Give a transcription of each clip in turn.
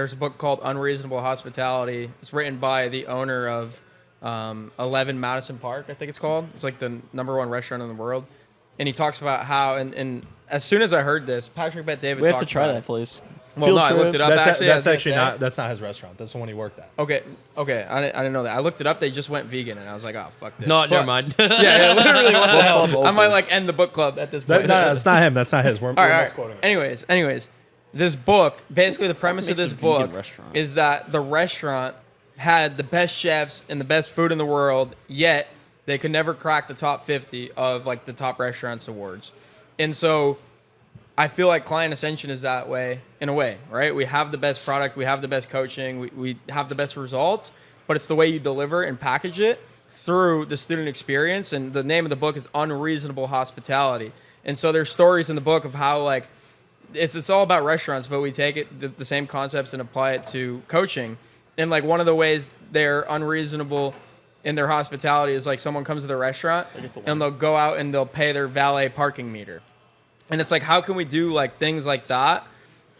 There's a book called Unreasonable Hospitality. It's written by the owner of 11 Madison Park, I think it's called. It's like the #1 restaurant in the world. And he talks about how, and as soon as I heard this, Patrick Bet David We have to talked try about that it. place. Well, no, I looked it up. That's actually not. That's not his restaurant. That's the one he worked at. Okay. I didn't know that. I looked it up. They just went vegan, and I was like, oh, fuck this. No, But- never mind. Yeah, literally. What the hell? Club I might over. like end the book club at this point. No, it's not him. That's not his. We're All right. misquoting it. Anyways, this book, basically the premise of makes this a vegan book restaurant? is that the restaurant had the best chefs and the best food in the world, yet they could never crack the top 50 of like the top restaurants awards. And so I feel like Client Ascension is that way in a way, right? We have the best product, we have the best coaching, we have the best results, but it's the way you deliver and package it through the student experience. And the name of the book is Unreasonable Hospitality. And so there's stories in the book of how like it's all about restaurants, but we take it the same concepts and apply it to coaching. And like one of the ways they're unreasonable in their hospitality is like someone comes to the restaurant and they'll go out and they'll pay their valet parking meter. And it's like, how can we do like things like that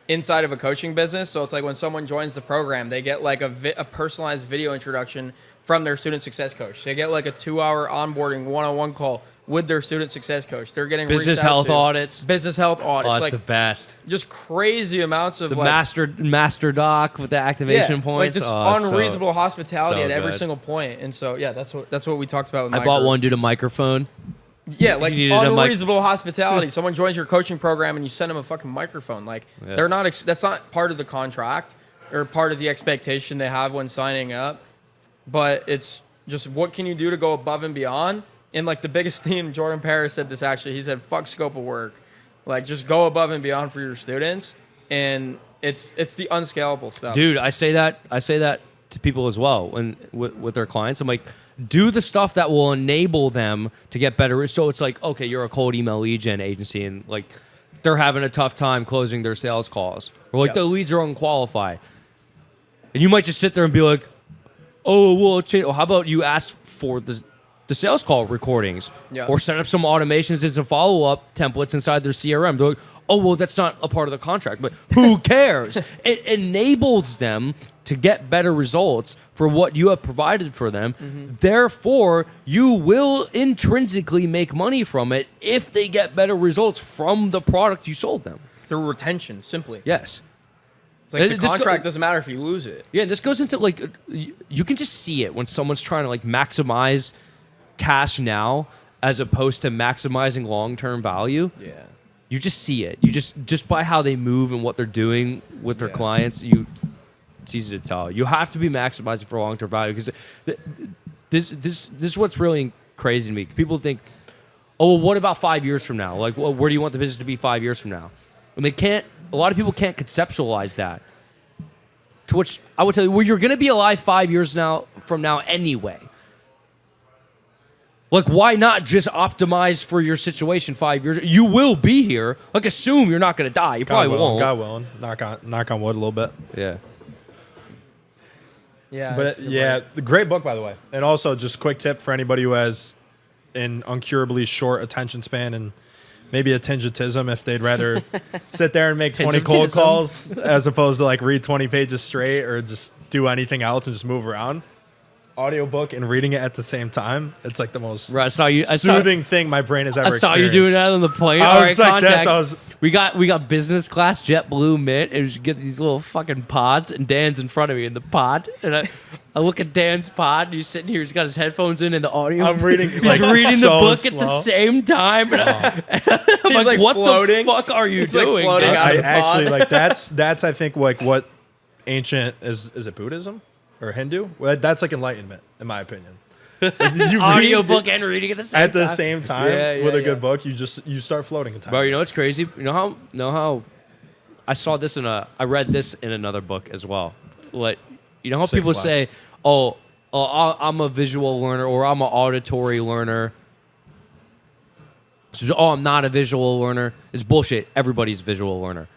inside of a coaching business? So it's like when someone joins the program, they get like a personalized video introduction from their student success coach. They get like a 2-hour onboarding one-on-one call with their student success coach. They're getting Business reached out health to. audits. Business health Oh, audits. that's Like the best. just crazy amounts of The like master doc with the activation points. Like just Oh, so- unreasonable hospitality so at every good. single point. And so yeah, that's what we talked about with I my bought group. one due to microphone. Yeah, like You needed a mic- unreasonable hospitality. Someone joins your coaching program and you send them a fucking microphone. Like Yeah. they're not. That's not part of the contract or part of the expectation they have when signing up. But it's just what can you do to go above and beyond. And like the biggest theme, Jordan Paris said this actually. He said, "Fuck scope of work. Like just go above and beyond for your students." And it's the unscalable stuff. Dude, I say that to people as well when with their clients. I'm like, do the stuff that will enable them to get better. So it's like, okay, you're a cold email lead gen agency and like they're having a tough time closing their sales calls. Or like Yep. the leads are unqualified. And you might just sit there and be like, oh, well, how about you ask for the sales call recordings Yeah. or set up some automations and some follow-up templates inside their CRM. They're like, oh, well, that's not a part of the contract, but who cares? It enables them to get better results for what you have provided for them. Mm-hmm. Therefore, you will intrinsically make money from it if they get better results from the product you sold them. Through retention, simply. Yes. It's like the This go- contract doesn't matter if you lose it. Yeah, this goes into like you can just see it when someone's trying to like maximize cash now as opposed to maximizing long-term value. Yeah. You just see it. You just by how they move and what they're doing with their Yeah. clients, it's easy to tell. You have to be maximizing for long-term value because this is what's really crazy to me. People think, oh, well, what about 5 years from now? Like, well, where do you want the business to be 5 years from now? And they can't. A lot of people can't conceptualize that. To which I would tell you, well, you're going to be alive 5 years from now anyway. Like, why not just optimize for your situation 5 years? You will be here. Like, assume you're not going to die. You probably won't. God willing. Knock on wood a little bit. Yeah. Yeah. But it's a good yeah, point. the great book, by the way. And also, just quick tip for anybody who has an incurably short attention span and maybe a tinge of autism if they'd rather sit there and make 20 cold Tinge-o-tism. calls as opposed to like read 20 pages straight or just do anything else and just move around. Audiobook and reading it at the same time. It's like the most Right, I saw you. soothing thing my brain has ever I saw experienced. you doing that on the plane. I All was right, like this, context. We got business class JetBlue Mint, and you get these little fucking pods, and Dan's in front of me in the pod, and I look at Dan's pod, and he's sitting here, he's got his headphones in and the audio. I'm reading He's like reading the so book at the slow. same time, and I'm like, what floating. the fuck are you He's, like, doing? floating dude? out I of the actually pod. like that's I think like what ancient is it Buddhism or Hindu? Well, that's like enlightenment in my opinion. Like, you Audio read book it and reading at the same at the time. same time Yeah, with yeah, a good yeah. book. You start floating in time. Bro, you know what's crazy? You know how I saw this I read this in another book as well. What you know how Sick people flex. say, oh, I'm a visual learner or I'm an auditory learner. So, oh, I'm not a visual learner. It's bullshit. Everybody's a visual learner.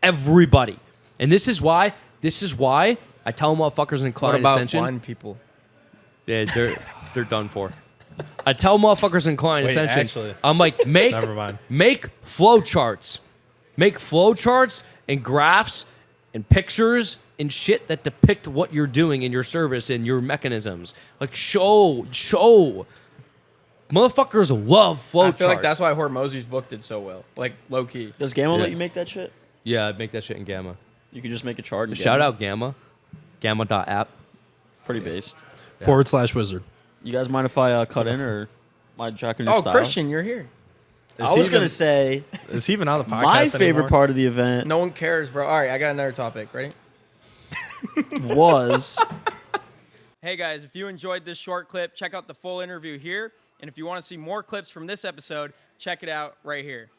Everybody. And this is why I tell motherfuckers in What client about ascension. blind people? Yeah, they're done for. I tell motherfuckers in client Wait, ascension, actually. I'm like, Never mind. make flow charts. Make flow charts and graphs and pictures in shit that depict what you're doing in your service and your mechanisms. Like show. Motherfuckers love flow I feel like charts. that's why Hormozy's book did so well. Like low key. Does Gamma Yeah. let you make that shit? Yeah, I'd make that shit in Gamma. You can just make a chart. In Shout Gamma? out Gamma. Gamma.app. Pretty based. /wizard. You guys mind if I cut in, or am I tracking your Oh, style? Christian, you're here. I was going to say Is he even on the podcast my favorite anymore? part of the event No one cares, bro. All right, I got another topic. Ready? was Hey guys, if you enjoyed this short clip, check out the full interview here. And if you want to see more clips from this episode, check it out right here.